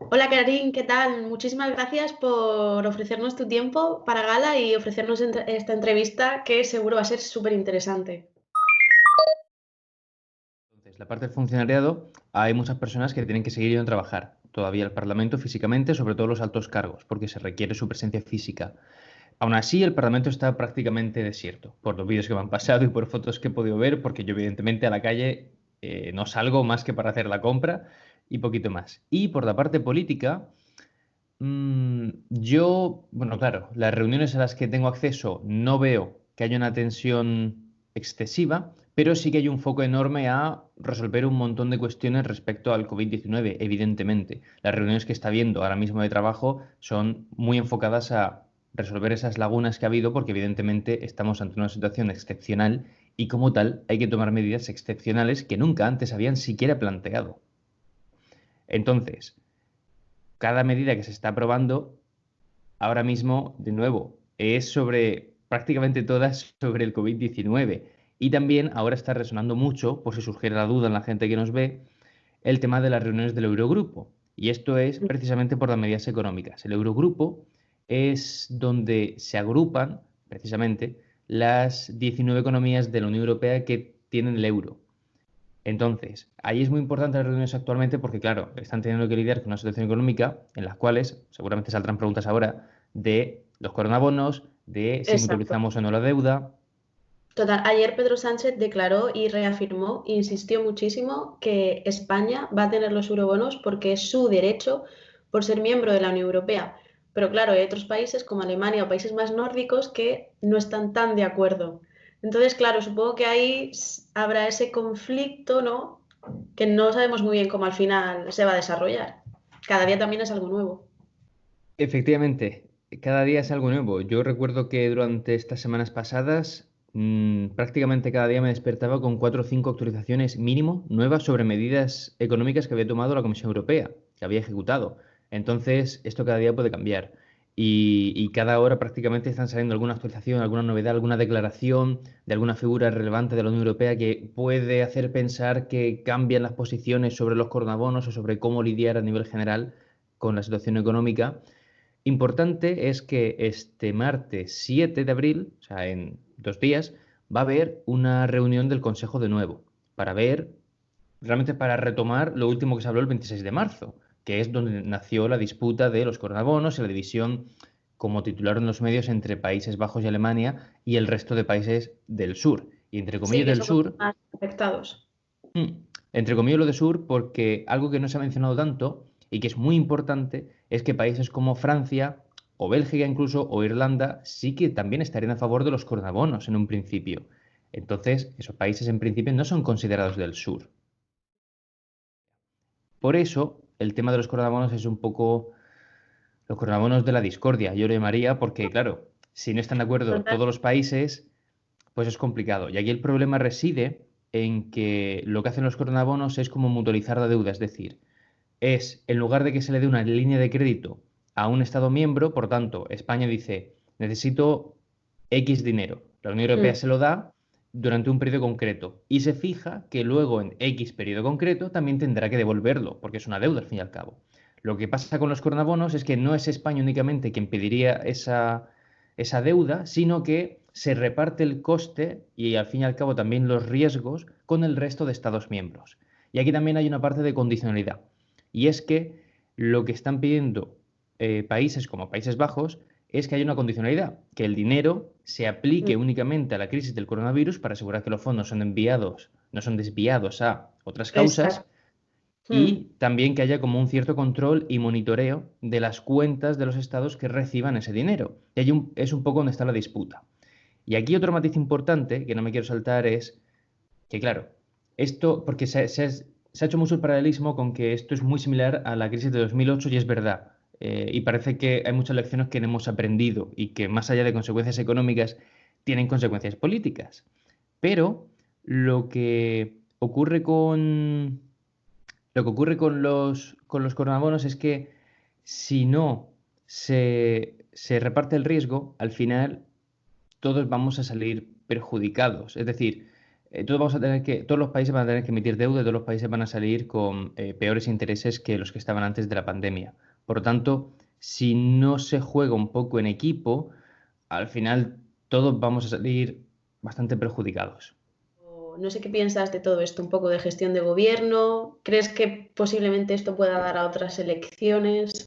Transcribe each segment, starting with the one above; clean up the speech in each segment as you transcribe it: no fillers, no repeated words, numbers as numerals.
Hola Karin, ¿qué tal? Muchísimas gracias por ofrecernos tu tiempo para Gala y ofrecernos esta entrevista que seguro va a ser súper interesante. Entonces, la parte del funcionariado, hay muchas personas que tienen que seguir yendo a trabajar todavía al Parlamento físicamente, sobre todo los altos cargos, porque se requiere su presencia física. Aún así, el Parlamento está prácticamente desierto, por los vídeos que me han pasado y por fotos que he podido ver, porque yo evidentemente a la calle no salgo más que para hacer la compra y poquito más. Y por la parte política, bueno, claro, las reuniones a las que tengo acceso no veo que haya una tensión excesiva, pero sí que hay un foco enorme a resolver un montón de cuestiones respecto al COVID-19, evidentemente. Las reuniones que está habiendo ahora mismo de trabajo son muy enfocadas a resolver esas lagunas que ha habido, porque evidentemente estamos ante una situación excepcional y como tal hay que tomar medidas excepcionales que nunca antes habían siquiera planteado. Entonces, cada medida que se está aprobando ahora mismo, de nuevo, es sobre prácticamente todas sobre el COVID-19. Y también ahora está resonando mucho, por si surgiera la duda en la gente que nos ve, el tema de las reuniones del Eurogrupo. Y esto es precisamente por las medidas económicas. El Eurogrupo es donde se agrupan precisamente las 19 economías de la Unión Europea que tienen el euro. Entonces, ahí es muy importante las reuniones actualmente porque, claro, están teniendo que lidiar con una situación económica en las cuales seguramente saldrán preguntas ahora de los coronabonos, de si Exacto. mutualizamos o no la deuda. Total, ayer Pedro Sánchez declaró y reafirmó, insistió muchísimo que España va a tener los eurobonos porque es su derecho por ser miembro de la Unión Europea. Pero claro, hay otros países como Alemania o países más nórdicos que no están tan de acuerdo. Entonces, claro, supongo que ahí habrá ese conflicto, ¿no? Que no sabemos muy bien cómo al final se va a desarrollar. Cada día también es algo nuevo. Efectivamente, cada día es algo nuevo. Yo recuerdo que durante estas semanas pasadas, prácticamente cada día me despertaba con 4 o 5 actualizaciones mínimo nuevas sobre medidas económicas que había tomado la Comisión Europea, que había ejecutado. Entonces, esto cada día puede cambiar. Y cada hora prácticamente están saliendo alguna actualización, alguna novedad, alguna declaración de alguna figura relevante de la Unión Europea que puede hacer pensar que cambian las posiciones sobre los coronabonos o sobre cómo lidiar a nivel general con la situación económica. Importante es que este martes 7 de abril, o sea, en 2 días, va a haber una reunión del Consejo de nuevo para ver, realmente para retomar lo último que se habló el 26 de marzo, que es donde nació la disputa de los coronabonos y la división, como titularon los medios, entre Países Bajos y Alemania y el resto de países del sur. Y entre Sí, comillas que del somos sur, más afectados. entre comillas lo de sur, porque algo que no se ha mencionado tanto y que es muy importante es que países como Francia o Bélgica incluso o Irlanda sí que también estarían a favor de los coronabonos en un principio. Entonces, esos países en principio no son considerados del sur. Por eso, el tema de los coronabonos es un poco los coronabonos de la discordia, yo lo llamaría, porque claro, si no están de acuerdo Total. todos los países, pues es complicado. Y aquí el problema reside en que lo que hacen los coronabonos es como mutualizar la deuda, es decir, es, en lugar de que se le dé una línea de crédito a un Estado miembro, por tanto, España dice, necesito X dinero. La Unión Europea Mm. se lo da durante un periodo concreto y se fija que luego en X periodo concreto también tendrá que devolverlo, porque es una deuda al fin y al cabo. Lo que pasa con los coronabonos es que no es España únicamente quien pediría esa deuda, sino que se reparte el coste y al fin y al cabo también los riesgos con el resto de Estados miembros. Y aquí también hay una parte de condicionalidad. Y es que lo que están pidiendo países como Países Bajos es que haya una condicionalidad, que el dinero se aplique Mm. únicamente a la crisis del coronavirus para asegurar que los fondos son enviados, no son desviados a otras causas, Exacto. Mm. y también que haya como un cierto control y monitoreo de las cuentas de los estados que reciban ese dinero. Y ahí es un poco donde está la disputa. Y aquí otro matiz importante que no me quiero saltar es que claro, esto, porque se ha hecho mucho el paralelismo con que esto es muy similar a la crisis de 2008 y es verdad. Y parece que hay muchas lecciones que no hemos aprendido y que más allá de consecuencias económicas, tienen consecuencias políticas. Pero lo que ocurre con, lo que ocurre con los coronabonos es que si no se reparte el riesgo, al final todos vamos a salir perjudicados. Es decir, todos los países van a tener que emitir deuda y todos los países van a salir con peores intereses que los que estaban antes de la pandemia. Por lo tanto, si no se juega un poco en equipo, al final todos vamos a salir bastante perjudicados. No sé qué piensas de todo esto, un poco de gestión de gobierno. ¿Crees que posiblemente esto pueda dar a otras elecciones?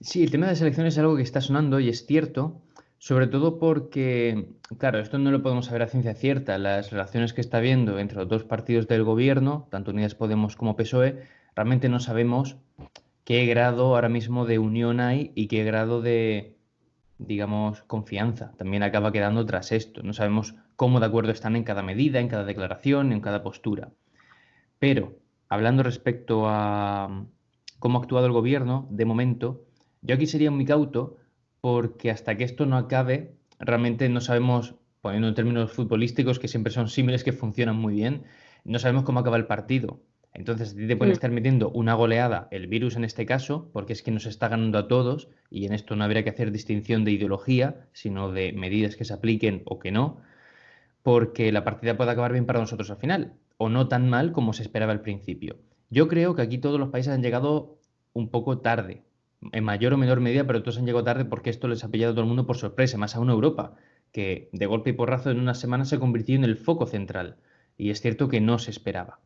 Sí, el tema de las elecciones es algo que está sonando y es cierto, sobre todo porque, claro, esto no lo podemos saber a ciencia cierta. Las relaciones que está habiendo entre los dos partidos del gobierno, tanto Unidas Podemos como PSOE, realmente no sabemos qué grado ahora mismo de unión hay y qué grado de, digamos, confianza también acaba quedando tras esto. No sabemos cómo de acuerdo están en cada medida, en cada declaración, en cada postura. Pero, hablando respecto a cómo ha actuado el gobierno, de momento, yo aquí sería muy cauto porque hasta que esto no acabe, realmente no sabemos, poniendo en términos futbolísticos, que siempre son símiles que funcionan muy bien, no sabemos cómo acaba el partido. Entonces, a ti te pueden Mm, estar metiendo una goleada, el virus en este caso, porque es que nos está ganando a todos, y en esto no habría que hacer distinción de ideología, sino de medidas que se apliquen o que no, porque la partida puede acabar bien para nosotros al final, o no tan mal como se esperaba al principio. Yo creo que aquí todos los países han llegado un poco tarde, en mayor o menor medida, pero todos han llegado tarde porque esto les ha pillado a todo el mundo por sorpresa, más aún Europa, que de golpe y porrazo en una semana se ha convertido en el foco central, y es cierto que no se esperaba.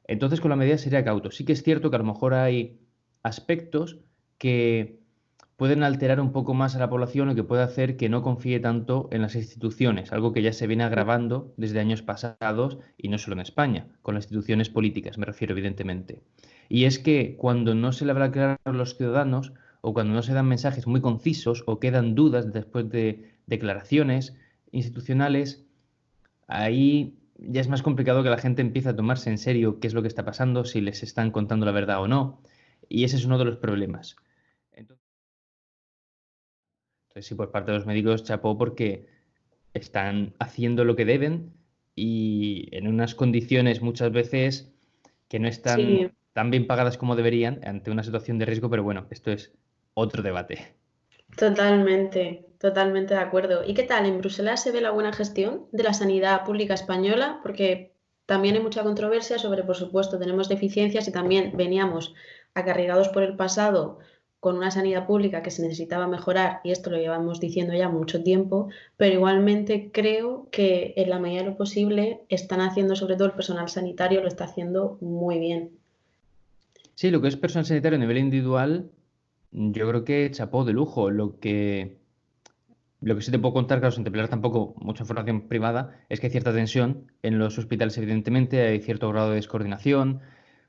Entonces con la medida sería cauto. Sí que es cierto que a lo mejor hay aspectos que pueden alterar un poco más a la población y que puede hacer que no confíe tanto en las instituciones, algo que ya se viene mm. agravando desde años pasados y no solo en España, con las instituciones políticas, me refiero evidentemente. Y es que cuando no se le habla claro a los ciudadanos o cuando no se dan mensajes muy concisos o quedan dudas después de declaraciones institucionales, ahí ya es más complicado que la gente empiece a tomarse en serio qué es lo que está pasando, si les están contando la verdad o no. Y ese es uno de los problemas. Entonces, sí, por parte de los médicos, chapó porque están haciendo lo que deben y en unas condiciones muchas veces que no están Sí, tan bien pagadas como deberían ante una situación de riesgo, pero bueno, esto es otro debate. totalmente, totalmente de acuerdo. ¿Y qué tal? ¿En Bruselas se ve la buena gestión de la sanidad pública española? Porque también hay mucha controversia sobre, por supuesto, tenemos deficiencias y también veníamos acarregados por el pasado con una sanidad pública que se necesitaba mejorar, y esto lo llevamos diciendo ya mucho tiempo, pero igualmente creo que en la medida de lo posible están haciendo, sobre todo el personal sanitario, lo está haciendo muy bien. Sí, lo que es personal sanitario a nivel individual, yo creo que chapó de lujo. Lo que sí te puedo contar, claro, sin develar tampoco mucha información privada, es que hay cierta tensión en los hospitales, evidentemente, hay cierto grado de descoordinación.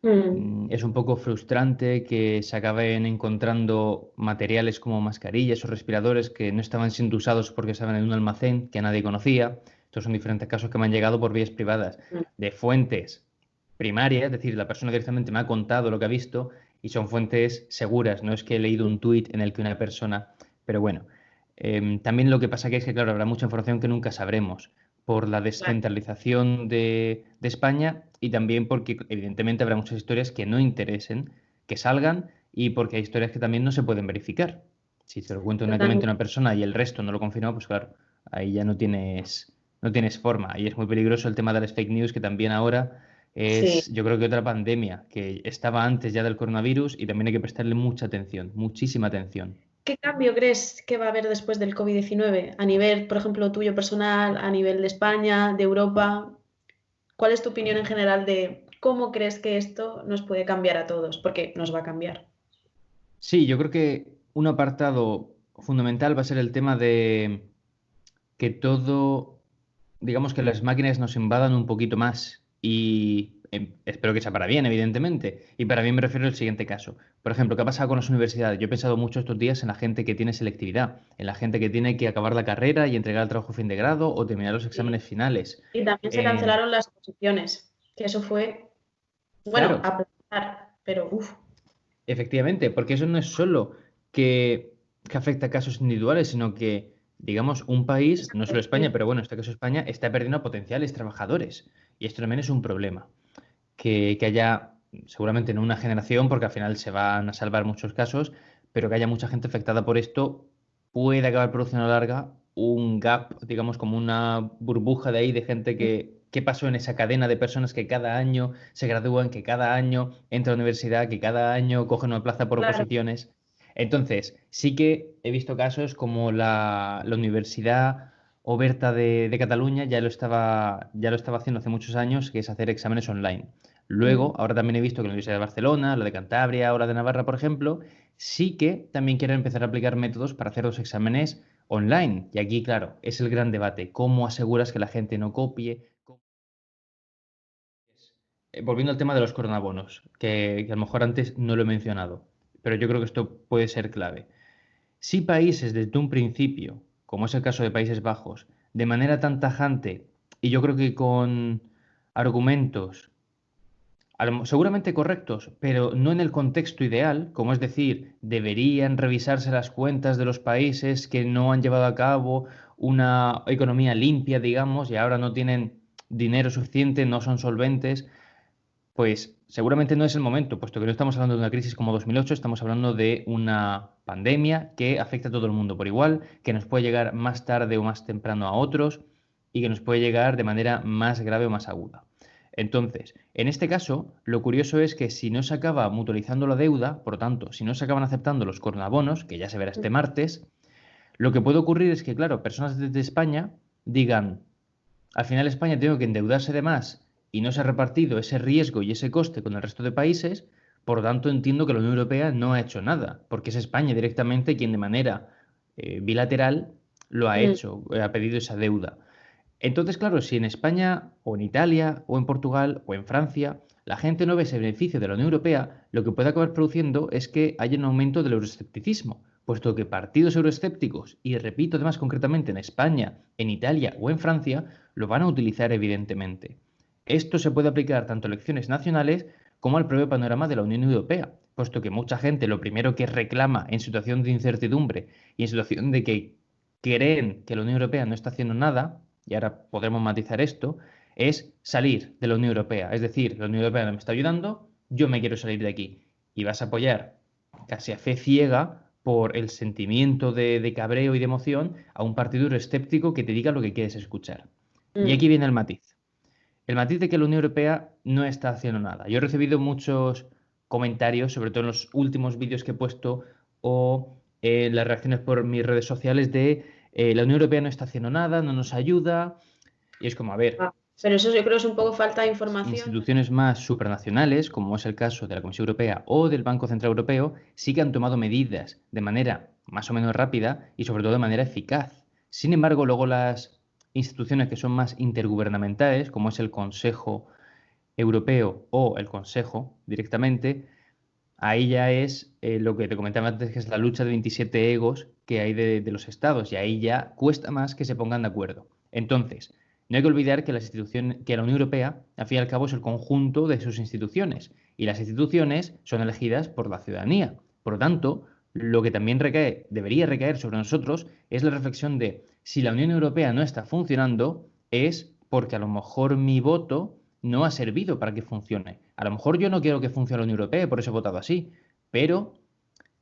Mm, Es un poco frustrante que se acaben encontrando materiales como mascarillas o respiradores que no estaban siendo usados porque estaban en un almacén que nadie conocía. Estos son diferentes casos que me han llegado por vías privadas mm, de fuentes primarias, es decir, la persona directamente me ha contado lo que ha visto y son fuentes seguras, no es que he leído un tuit en el que una persona... Pero bueno, también lo que pasa que es que, claro, habrá mucha información que nunca sabremos por la claro, descentralización de España y también porque evidentemente habrá muchas historias que no interesen que salgan y porque hay historias que también no se pueden verificar. Si te lo cuenta únicamente totalmente. una persona y el resto no lo confirma, pues claro, ahí ya no tienes forma. Y es muy peligroso el tema de las fake news, que también ahora Sí. es, yo creo que otra pandemia que estaba antes ya del coronavirus y también hay que prestarle mucha atención, muchísima atención. ¿Qué cambio crees que va a haber después del COVID-19 a nivel, por ejemplo, tuyo personal, a nivel de España, de Europa? ¿Cuál es tu opinión en general de cómo crees que esto nos puede cambiar a todos? Porque nos va a cambiar. Sí, yo creo que un apartado fundamental va a ser el tema de que todo, digamos que las máquinas nos invadan un poquito más y espero que sea para bien, evidentemente. Y para bien me refiero al siguiente caso. Por ejemplo, ¿qué ha pasado con las universidades? Yo he pensado mucho estos días en la gente que tiene selectividad, en la gente que tiene que acabar la carrera y entregar el trabajo fin de grado o terminar los Y, exámenes finales. y también se Eh, cancelaron las posiciones, que eso fue, bueno, claro, aplazar, pero uff, efectivamente, porque eso no es solo que afecta a casos individuales, sino que, digamos, un país, no solo España, pero bueno, en este caso España, está perdiendo a potenciales trabajadores. Y esto también es un problema. Que haya, seguramente no una generación, porque al final se van a salvar muchos casos, pero que haya mucha gente afectada por esto, puede acabar produciendo a la larga un gap, digamos, como una burbuja de ahí de gente que pasó en esa cadena de personas que cada año se gradúan, que cada año entra a la universidad, que cada año cogen una plaza por Claro, oposiciones. Entonces, sí que he visto casos como la Universidad Oberta de Cataluña ya lo estaba haciendo hace muchos años, que es hacer exámenes online. Luego, ahora también he visto que la Universidad de Barcelona, la de Cantabria o la de Navarra, por ejemplo, sí que también quieren empezar a aplicar métodos para hacer los exámenes online. Y aquí, claro, es el gran debate. ¿Cómo aseguras que la gente no copie? Volviendo al tema de los coronabonos, que a lo mejor antes no lo he mencionado, pero yo creo que esto puede ser clave. Si países desde un principio, como es el caso de Países Bajos, de manera tan tajante, y yo creo que con argumentos seguramente correctos, pero no en el contexto ideal, como es decir, deberían revisarse las cuentas de los países que no han llevado a cabo una economía limpia, digamos, y ahora no tienen dinero suficiente, no son solventes, pues seguramente no es el momento, puesto que no estamos hablando de una crisis como 2008, estamos hablando de una pandemia que afecta a todo el mundo por igual, que nos puede llegar más tarde o más temprano a otros y que nos puede llegar de manera más grave o más aguda. Entonces, en este caso, lo curioso es que si no se acaba mutualizando la deuda, por lo tanto, si no se acaban aceptando los coronabonos, que ya se verá este martes, lo que puede ocurrir es que, claro, personas desde España digan, al final España tiene que endeudarse de más y no se ha repartido ese riesgo y ese coste con el resto de países, por lo tanto entiendo que la Unión Europea no ha hecho nada, porque es España directamente quien de manera bilateral lo ha hecho, ha pedido esa deuda. Entonces, claro, si en España o en Italia o en Portugal o en Francia la gente no ve ese beneficio de la Unión Europea, lo que puede acabar produciendo es que haya un aumento del euroescepticismo, puesto que partidos euroescépticos, y repito además concretamente en España, en Italia o en Francia, lo van a utilizar evidentemente. Esto se puede aplicar tanto a elecciones nacionales como al propio panorama de la Unión Europea, puesto que mucha gente lo primero que reclama en situación de incertidumbre y en situación de que creen que la Unión Europea no está haciendo nada, y ahora podremos matizar esto, es salir de la Unión Europea. Es decir, la Unión Europea no me está ayudando, yo me quiero salir de aquí. Y vas a apoyar casi a fe ciega por el sentimiento de cabreo y de emoción a un partido escéptico que te diga lo que quieres escuchar. Y aquí viene el matiz. El matiz de que la Unión Europea no está haciendo nada. Yo he recibido muchos comentarios, sobre todo en los últimos vídeos que he puesto o las reacciones por mis redes sociales de la Unión Europea no está haciendo nada, no nos ayuda. Y es como, a ver, pero eso yo creo que es un poco falta de información. instituciones más supranacionales, como es el caso de la Comisión Europea o del Banco Central Europeo, sí que han tomado medidas de manera más o menos rápida y sobre todo de manera eficaz. Sin embargo, luego las instituciones que son más intergubernamentales, como es el Consejo Europeo o el Consejo directamente, ahí ya es lo que te comentaba antes, que es la lucha de 27 egos que hay de los estados, y ahí ya cuesta más que se pongan de acuerdo. Entonces, no hay que olvidar que las instituciones, que la Unión Europea, al fin y al cabo, es el conjunto de sus instituciones, y las instituciones son elegidas por la ciudadanía. Por lo tanto, lo que también recae, debería recaer sobre nosotros es la reflexión de si la Unión Europea no está funcionando, es porque a lo mejor mi voto no ha servido para que funcione. A lo mejor yo no quiero que funcione la Unión Europea, por eso he votado así, pero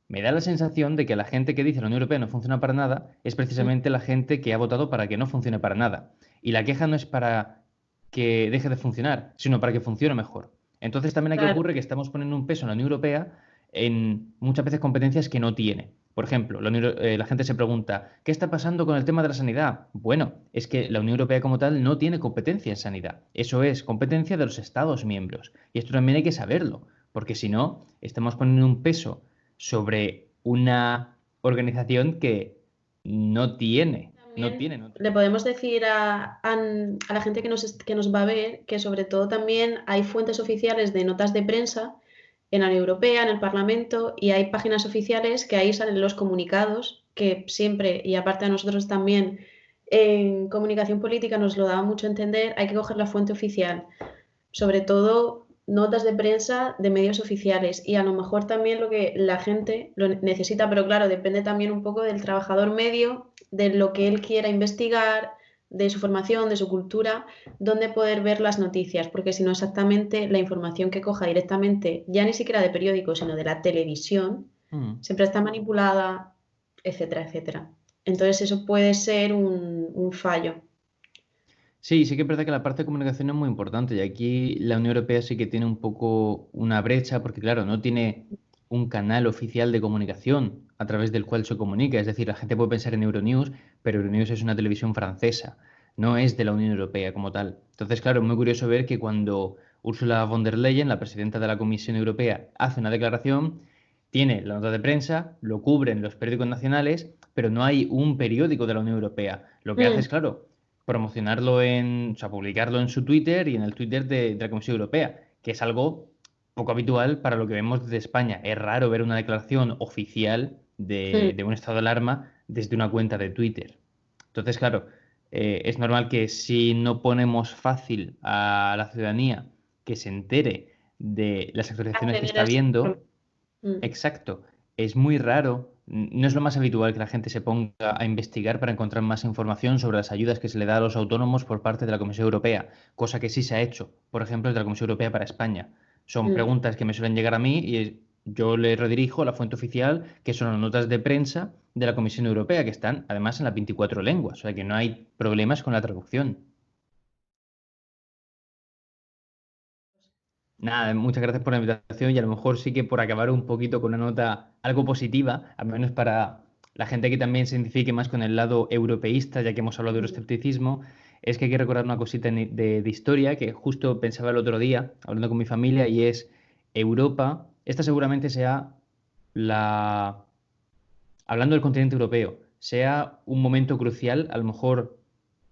me da la sensación de que la gente que dice la Unión Europea no funciona para nada es precisamente la gente que ha votado para que no funcione para nada. Y la queja no es para que deje de funcionar, sino para que funcione mejor. Entonces también aquí Claro, ocurre que estamos poniendo un peso en la Unión Europea en muchas veces competencias que no tiene. Por ejemplo, la gente se pregunta, ¿qué está pasando con el tema de la sanidad? Bueno, es que la Unión Europea como tal no tiene competencia en sanidad. Eso es competencia de los Estados miembros. Y esto también hay que saberlo, porque si no, estamos poniendo un peso sobre una organización que no tiene, no también tiene, no le tiene. podemos decir a la gente que nos va a ver que sobre todo también hay fuentes oficiales de notas de prensa en la Unión Europea, en el Parlamento, y hay páginas oficiales que ahí salen los comunicados, que siempre, y aparte a nosotros también en comunicación política nos lo daba mucho a entender, hay que coger la fuente oficial, sobre todo notas de prensa de medios oficiales y a lo mejor también lo que la gente lo necesita, pero claro, depende también un poco del trabajador medio, de lo que él quiera investigar, de su formación, de su cultura, donde poder ver las noticias, porque si no exactamente la información que coja directamente, ya ni siquiera de periódicos, sino de la televisión, Mm. siempre está manipulada, etcétera, etcétera. Entonces eso puede ser un fallo. Sí, sí que es verdad que la parte de comunicación es muy importante y aquí la Unión Europea sí que tiene un poco una brecha porque, claro, no tiene un canal oficial de comunicación a través del cual se comunica. Es decir, la gente puede pensar en Euronews, pero Euronews es una televisión francesa, no es de la Unión Europea como tal. Entonces, claro, es muy curioso ver que cuando Ursula von der Leyen, la presidenta de la Comisión Europea, hace una declaración, tiene la nota de prensa, lo cubren los periódicos nacionales, pero no hay un periódico de la Unión Europea. Lo que hace es, Mm, claro, promocionarlo o sea, publicarlo en su Twitter y en el Twitter de la Comisión Europea, que es algo poco habitual para lo que vemos desde España. Es raro ver una declaración oficial mm. de un estado de alarma desde una cuenta de Twitter. Entonces, claro, es normal que si no ponemos fácil a la ciudadanía que se entere de las actualizaciones que Acceder a está esa viendo. información. Mm, Exacto. Es muy raro, no es lo más habitual que la gente se ponga a investigar para encontrar más información sobre las ayudas que se le da a los autónomos por parte de la Comisión Europea, cosa que sí se ha hecho, por ejemplo, desde la Comisión Europea para España. Son mm. preguntas que me suelen llegar a mí y yo le redirijo a la fuente oficial, que son las notas de prensa de la Comisión Europea, que están además en las 24 lenguas, o sea que no hay problemas con la traducción. Nada, muchas gracias por la invitación y a lo mejor sí que por acabar un poquito con una nota algo positiva, al menos para la gente que también se identifique más con el lado europeísta, ya que hemos hablado de Mm. euroscepticismo, es que hay que recordar una cosita de historia que justo pensaba el otro día, hablando con mi familia, y es Europa, esta seguramente sea la, hablando del continente europeo, sea un momento crucial, a lo mejor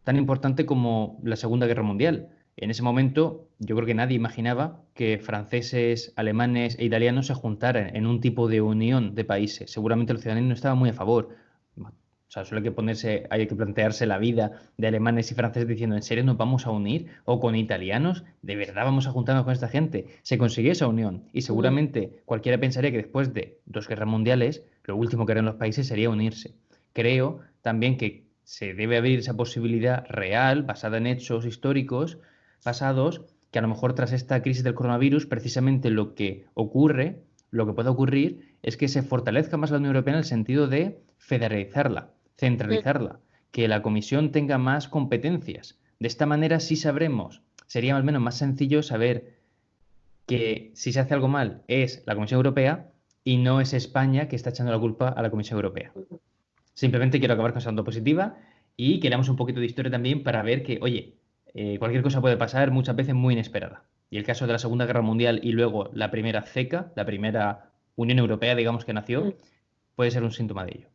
tan importante como la Segunda Guerra Mundial. En ese momento, yo creo que nadie imaginaba que franceses, alemanes e italianos se juntaran en un tipo de unión de países. Seguramente los ciudadanos no estaban muy a favor. O sea, solo hay que ponerse, hay que plantearse la vida de alemanes y franceses diciendo, ¿en serio nos vamos a unir? ¿O con italianos? ¿De verdad vamos a juntarnos con esta gente? Se consiguió esa unión y Mm. seguramente cualquiera pensaría que después de dos guerras mundiales, lo último que harían los países sería unirse. Creo también que se debe abrir esa posibilidad real, basada en hechos históricos pasados, que a lo mejor tras esta crisis del coronavirus, precisamente lo que ocurre, lo que puede ocurrir, es que se fortalezca más la Unión Europea en el sentido de federalizarla, Mm. centralizarla, que la Comisión tenga más competencias. De esta manera sí sabremos, sería al menos más sencillo saber que si se hace algo mal es la Comisión Europea y no es España que está echando la culpa a la Comisión Europea. Simplemente quiero acabar con esa nota positiva y queremos un poquito de historia también para ver que, oye, cualquier cosa puede pasar muchas veces muy inesperada. Y el caso de la Segunda Guerra Mundial y luego la primera CECA, la primera Unión Europea, digamos que nació, Mm. puede ser un síntoma de ello.